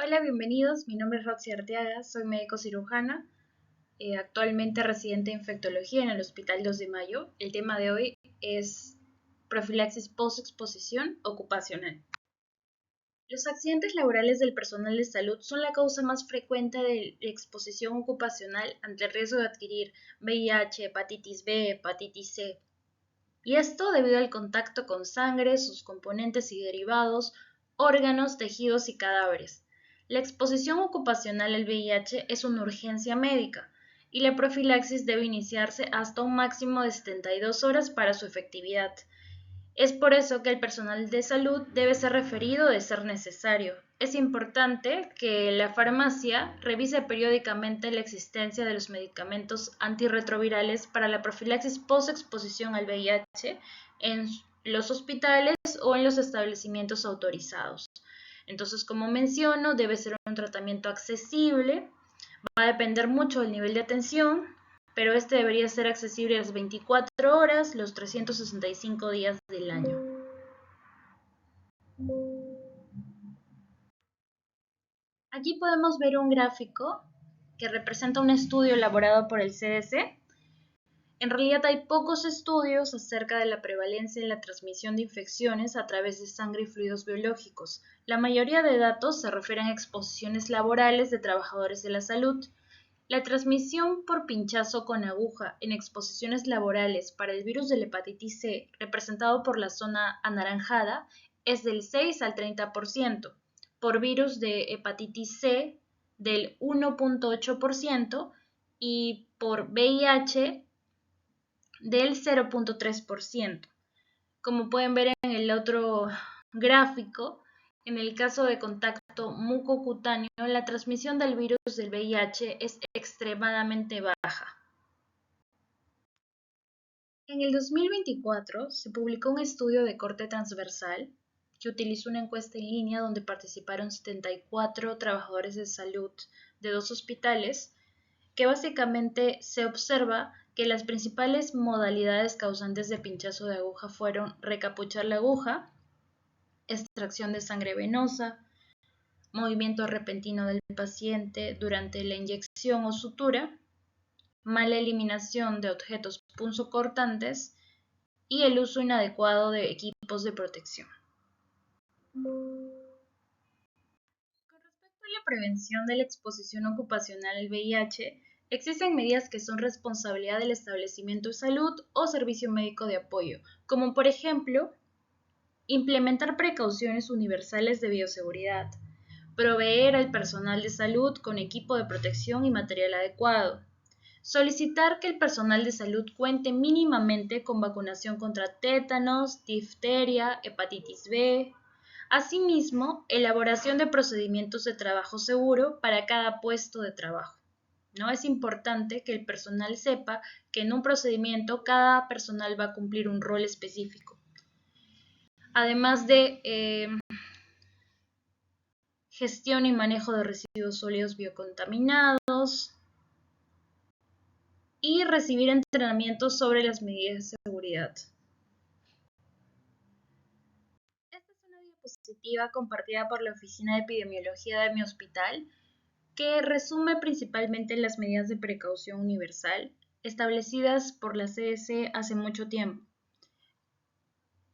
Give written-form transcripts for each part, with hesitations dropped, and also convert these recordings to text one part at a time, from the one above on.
Hola, bienvenidos. Mi nombre es Roxy Arteaga, soy médico cirujana, actualmente residente de infectología en el Hospital 2 de Mayo. El tema de hoy es profilaxis post-exposición ocupacional. Los accidentes laborales del personal de salud son la causa más frecuente de exposición ocupacional ante el riesgo de adquirir VIH, hepatitis B, hepatitis C. Y esto debido al contacto con sangre, sus componentes y derivados, órganos, tejidos y cadáveres. La exposición ocupacional al VIH es una urgencia médica y la profilaxis debe iniciarse hasta un máximo de 72 horas para su efectividad. Es por eso que el personal de salud debe ser referido de ser necesario. Es importante que la farmacia revise periódicamente la existencia de los medicamentos antirretrovirales para la profilaxis post-exposición al VIH en los hospitales o en los establecimientos autorizados. Entonces, como menciono, debe ser un tratamiento accesible, va a depender mucho del nivel de atención, pero este debería ser accesible a las 24 horas, los 365 días del año. Aquí podemos ver un gráfico que representa un estudio elaborado por el CDC. En realidad hay pocos estudios acerca de la prevalencia en la transmisión de infecciones a través de sangre y fluidos biológicos. La mayoría de datos se refieren a exposiciones laborales de trabajadores de la salud. La transmisión por pinchazo con aguja en exposiciones laborales para el virus de la hepatitis C, representado por la zona anaranjada, es del 6 al 30%, por virus de hepatitis C del 1.8% y por VIH del 0.3%. Como pueden ver en el otro gráfico, en el caso de contacto mucocutáneo, la transmisión del virus del VIH es extremadamente baja. En el 2024 se publicó un estudio de corte transversal que utilizó una encuesta en línea donde participaron 74 trabajadores de salud de 2 hospitales, que básicamente se observa que las principales modalidades causantes de pinchazo de aguja fueron recapuchar la aguja, extracción de sangre venosa, movimiento repentino del paciente durante la inyección o sutura, mala eliminación de objetos punzocortantes y el uso inadecuado de equipos de protección. Con respecto a la prevención de la exposición ocupacional al VIH, existen medidas que son responsabilidad del establecimiento de salud o servicio médico de apoyo, como por ejemplo, implementar precauciones universales de bioseguridad, proveer al personal de salud con equipo de protección y material adecuado, solicitar que el personal de salud cuente mínimamente con vacunación contra tétanos, difteria, hepatitis B. Asimismo, elaboración de procedimientos de trabajo seguro para cada puesto de trabajo. ¿No? Es importante que el personal sepa que en un procedimiento cada personal va a cumplir un rol específico. Además de gestión y manejo de residuos sólidos biocontaminados y recibir entrenamientos sobre las medidas de seguridad. Esta es una diapositiva compartida por la Oficina de Epidemiología de mi hospital que resume principalmente las medidas de precaución universal establecidas por la CDC hace mucho tiempo.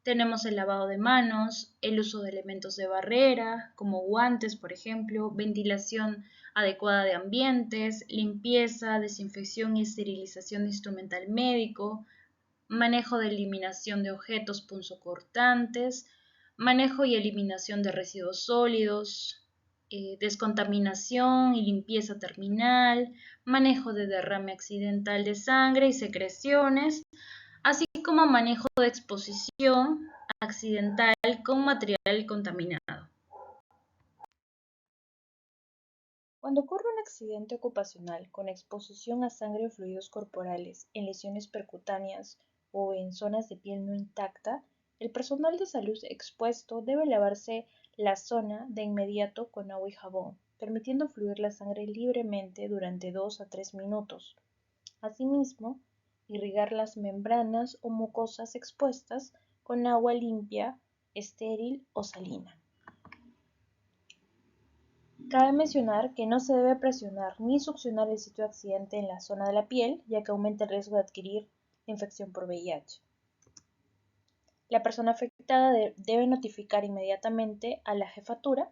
Tenemos el lavado de manos, el uso de elementos de barrera, como guantes, por ejemplo, ventilación adecuada de ambientes, limpieza, desinfección y esterilización de instrumental médico, manejo de eliminación de objetos punzocortantes, manejo y eliminación de residuos sólidos, descontaminación y limpieza terminal, manejo de derrame accidental de sangre y secreciones, así como manejo de exposición accidental con material contaminado. Cuando ocurre un accidente ocupacional con exposición a sangre o fluidos corporales en lesiones percutáneas o en zonas de piel no intacta, el personal de salud expuesto debe lavarse la zona de inmediato con agua y jabón, permitiendo fluir la sangre libremente durante 2 a 3 minutos. Asimismo, irrigar las membranas o mucosas expuestas con agua limpia, estéril o salina. Cabe mencionar que no se debe presionar ni succionar el sitio de accidente en la zona de la piel, ya que aumenta el riesgo de adquirir infección por VIH. La persona afectada debe notificar inmediatamente a la jefatura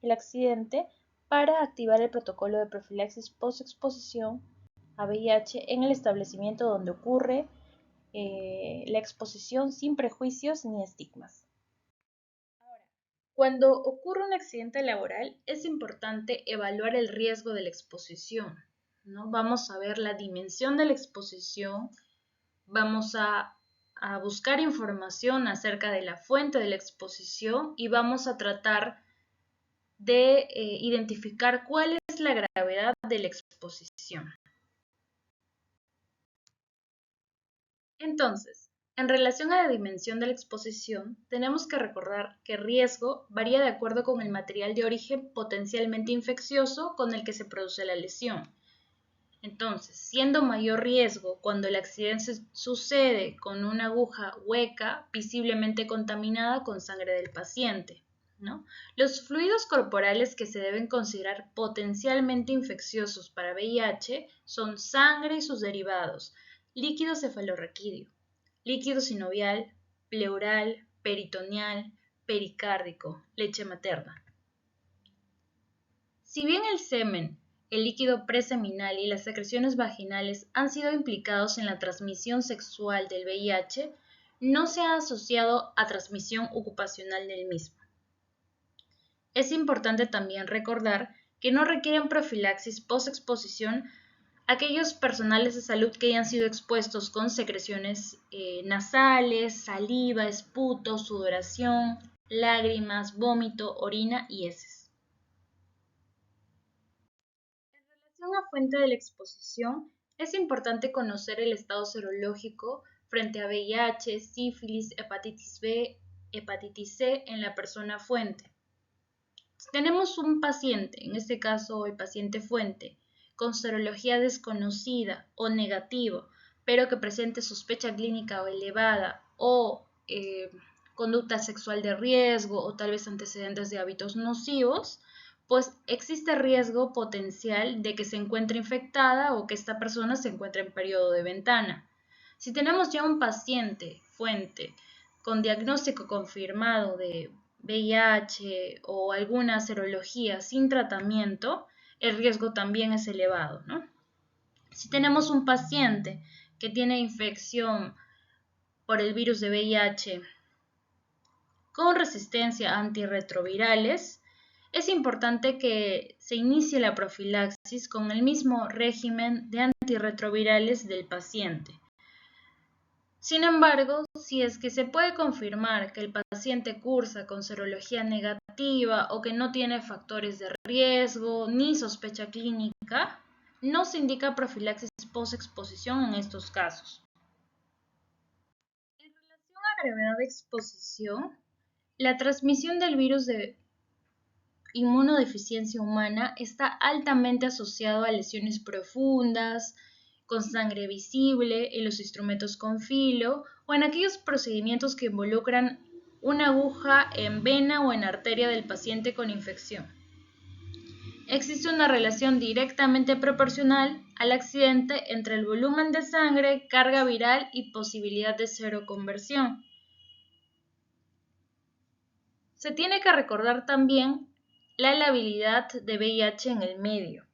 el accidente para activar el protocolo de profilaxis post-exposición a VIH en el establecimiento donde ocurre la exposición sin prejuicios ni estigmas. Cuando ocurre un accidente laboral, es importante evaluar el riesgo de la exposición, ¿no? Vamos a ver la dimensión de la exposición, vamos a buscar información acerca de la fuente de la exposición y vamos a tratar de identificar cuál es la gravedad de la exposición. Entonces, en relación a la dimensión de la exposición, tenemos que recordar que el riesgo varía de acuerdo con el material de origen potencialmente infeccioso con el que se produce la lesión. Entonces, siendo mayor riesgo cuando el accidente sucede con una aguja hueca, visiblemente contaminada con sangre del paciente, ¿no? Los fluidos corporales que se deben considerar potencialmente infecciosos para VIH son sangre y sus derivados, líquido cefalorraquídeo, líquido sinovial, pleural, peritoneal, pericárdico, leche materna. Si bien el semen, el líquido preseminal y las secreciones vaginales han sido implicados en la transmisión sexual del VIH, no se ha asociado a transmisión ocupacional del mismo. Es importante también recordar que no requieren profilaxis post-exposición aquellos personales de salud que hayan sido expuestos con secreciones nasales, saliva, esputo, sudoración, lágrimas, vómito, orina y heces. En relación a fuente de la exposición, es importante conocer el estado serológico frente a VIH, sífilis, hepatitis B, hepatitis C en la persona fuente. Si tenemos un paciente, en este caso el paciente fuente, con serología desconocida o negativa, pero que presente sospecha clínica o elevada o conducta sexual de riesgo o tal vez antecedentes de hábitos nocivos, pues existe riesgo potencial de que se encuentre infectada o que esta persona se encuentre en periodo de ventana. Si tenemos ya un paciente fuente con diagnóstico confirmado de VIH o alguna serología sin tratamiento, el riesgo también es elevado, ¿no? Si tenemos un paciente que tiene infección por el virus de VIH con resistencia a antirretrovirales, es importante que se inicie la profilaxis con el mismo régimen de antirretrovirales del paciente. Sin embargo, si es que se puede confirmar que el paciente cursa con serología negativa o que no tiene factores de riesgo ni sospecha clínica, no se indica profilaxis post-exposición en estos casos. En relación a gravedad de exposición, la transmisión del virus de inmunodeficiencia humana está altamente asociado a lesiones profundas, con sangre visible, en los instrumentos con filo o en aquellos procedimientos que involucran una aguja en vena o en arteria del paciente con infección. Existe una relación directamente proporcional al accidente entre el volumen de sangre, carga viral y posibilidad de seroconversión. Se tiene que recordar también la labilidad de VIH en el medio.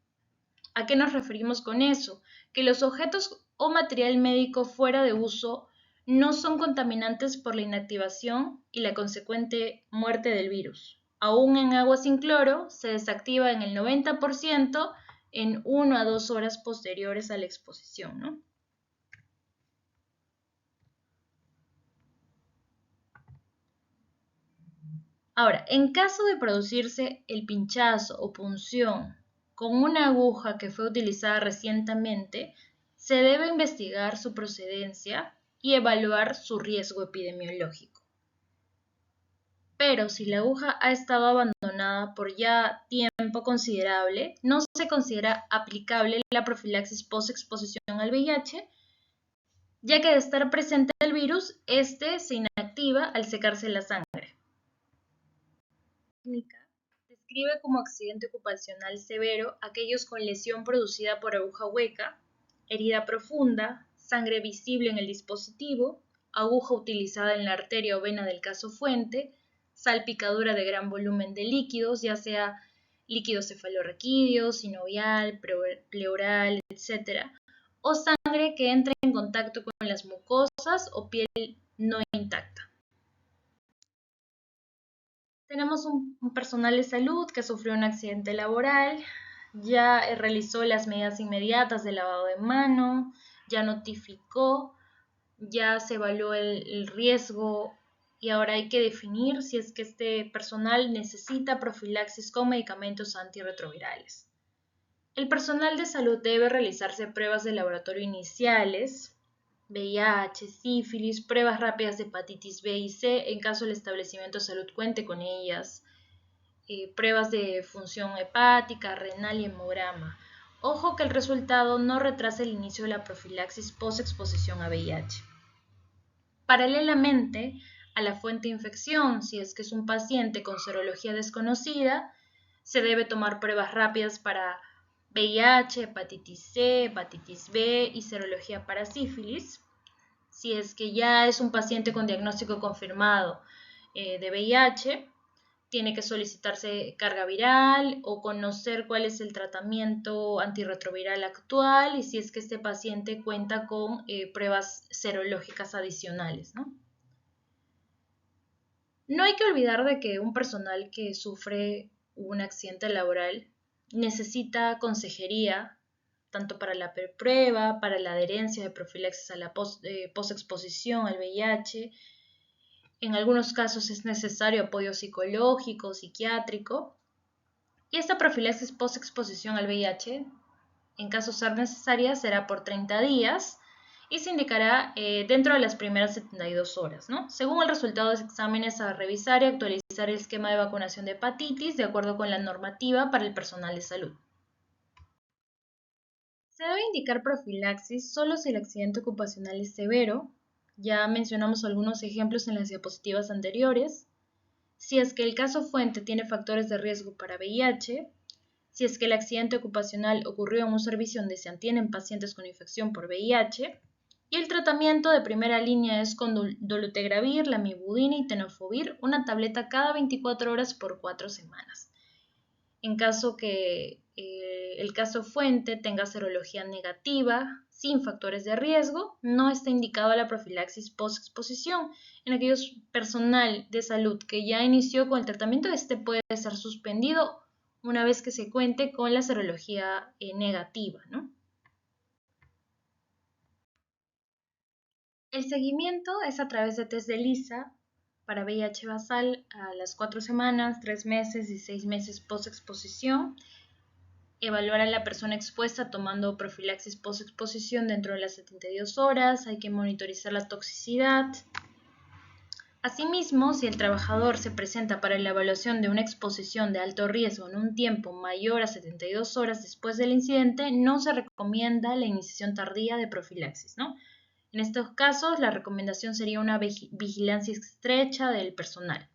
¿A qué nos referimos con eso? Que los objetos o material médico fuera de uso no son contaminantes por la inactivación y la consecuente muerte del virus. Aún en agua sin cloro, se desactiva en el 90% en 1 a 2 horas posteriores a la exposición, ¿no? Ahora, en caso de producirse el pinchazo o punción con una aguja que fue utilizada recientemente, se debe investigar su procedencia y evaluar su riesgo epidemiológico. Pero si la aguja ha estado abandonada por ya tiempo considerable, no se considera aplicable la profilaxis post-exposición al VIH, ya que de estar presente el virus, este se inactiva al secarse la sangre. Describe describe como accidente ocupacional severo aquellos con lesión producida por aguja hueca, herida profunda, sangre visible en el dispositivo, aguja utilizada en la arteria o vena del caso fuente, salpicadura de gran volumen de líquidos, ya sea líquido cefalorraquídeo, sinovial, pleural, etc., o sangre que entra en contacto con las mucosas o piel no intacta. Tenemos un personal de salud que sufrió un accidente laboral, ya realizó las medidas inmediatas de lavado de mano, ya notificó, ya se evaluó el riesgo y ahora hay que definir si es que este personal necesita profilaxis con medicamentos antirretrovirales. El personal de salud debe realizarse pruebas de laboratorio iniciales, VIH, sífilis, pruebas rápidas de hepatitis B y C en caso el establecimiento de salud cuente con ellas, pruebas de función hepática, renal y hemograma. Ojo que el resultado no retrasa el inicio de la profilaxis post-exposición a VIH. Paralelamente a la fuente de infección, si es que es un paciente con serología desconocida, se debe tomar pruebas rápidas para VIH, hepatitis C, hepatitis B y serología para sífilis. Si es que ya es un paciente con diagnóstico confirmado de VIH, tiene que solicitarse carga viral o conocer cuál es el tratamiento antirretroviral actual y si es que este paciente cuenta con pruebas serológicas adicionales, ¿no? No hay que olvidar de que un personal que sufre un accidente laboral necesita consejería tanto para la prueba, para la adherencia de profilaxis a la post-exposición al VIH. En algunos casos es necesario apoyo psicológico, psiquiátrico. Y esta profilaxis post-exposición al VIH, en caso de ser necesaria, será por 30 días y se indicará dentro de las primeras 72 horas, ¿no? Según el resultado de los exámenes a revisar y actualizar el esquema de vacunación de hepatitis de acuerdo con la normativa para el personal de salud. Se debe indicar profilaxis solo si el accidente ocupacional es severo. Ya mencionamos algunos ejemplos en las diapositivas anteriores. Si es que el caso fuente tiene factores de riesgo para VIH, si es que el accidente ocupacional ocurrió en un servicio donde se atienden pacientes con infección por VIH, y el tratamiento de primera línea es con dolutegravir, lamivudina y tenofovir, una tableta cada 24 horas por 4 semanas. En caso que el caso fuente tenga serología negativa, sin factores de riesgo, no está indicada la profilaxis post-exposición. En aquellos personal de salud que ya inició con el tratamiento, este puede ser suspendido una vez que se cuente con la serología negativa, ¿no? El seguimiento es a través de test de ELISA para VIH basal a las 4 semanas, 3 meses y 6 meses post-exposición. Evaluar a la persona expuesta tomando profilaxis post-exposición dentro de las 72 horas. Hay que monitorizar la toxicidad. Asimismo, si el trabajador se presenta para la evaluación de una exposición de alto riesgo en un tiempo mayor a 72 horas después del incidente, no se recomienda la iniciación tardía de profilaxis, ¿no? En estos casos, la recomendación sería una vigilancia estrecha del personal.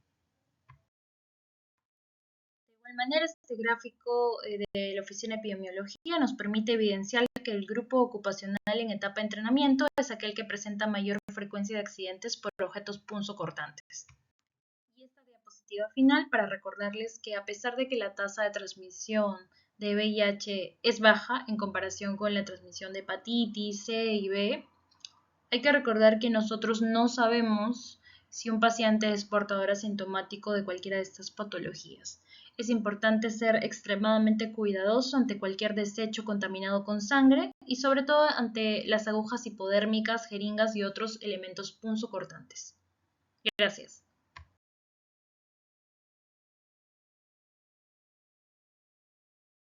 De igual manera, este gráfico de la Oficina de Epidemiología nos permite evidenciar que el grupo ocupacional en etapa de entrenamiento es aquel que presenta mayor frecuencia de accidentes por objetos punzocortantes. Y esta diapositiva final para recordarles que a pesar de que la tasa de transmisión de VIH es baja en comparación con la transmisión de hepatitis C y B, hay que recordar que nosotros no sabemos si un paciente es portador asintomático de cualquiera de estas patologías. Es importante ser extremadamente cuidadoso ante cualquier desecho contaminado con sangre y sobre todo ante las agujas hipodérmicas, jeringas y otros elementos punzocortantes. Gracias.